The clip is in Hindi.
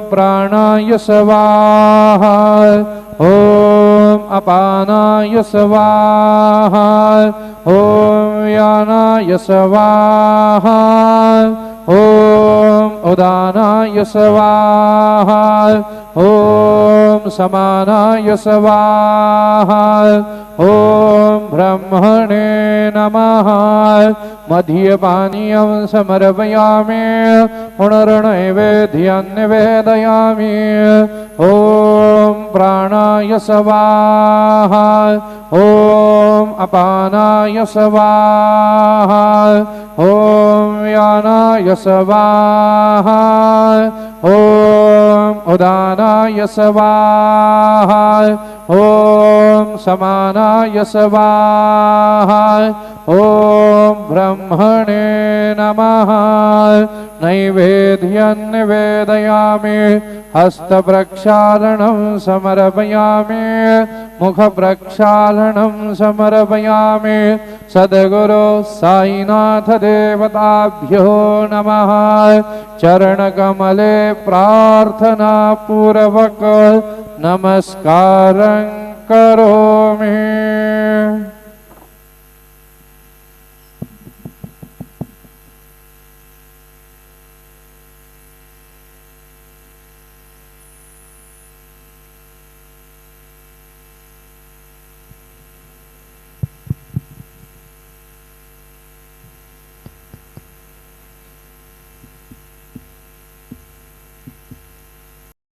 प्राणाय स्वाहा ॐ अपानाय स्वाहा ॐ व्यानाय स्वाहा ॐ उदानाय स्वाहा ॐ समानाय स्वाहा ॐ ब्रह्मणे नमः मध्यपानीयं समर्पयामि पुनर्नैवेद्यं निवेदयामि ॐ प्राणाय स्वाहा ॐ अपानाय स्वाहा ॐ व्यानाय स्वाहा ॐ उदानाय स्वाहा ॐ समानाय स्वाहा ॐ ब्रह्मणे नमः नैवेद्यं निवेदयामि हस्तप्रक्षालनं समर्पयामि मुखप्रक्षालनं समर्पयामि सद्गुरु साईनाथ देवताभ्यो नमः चरणकमले प्रार्थना पूर्वक नमस्कारं करोमि।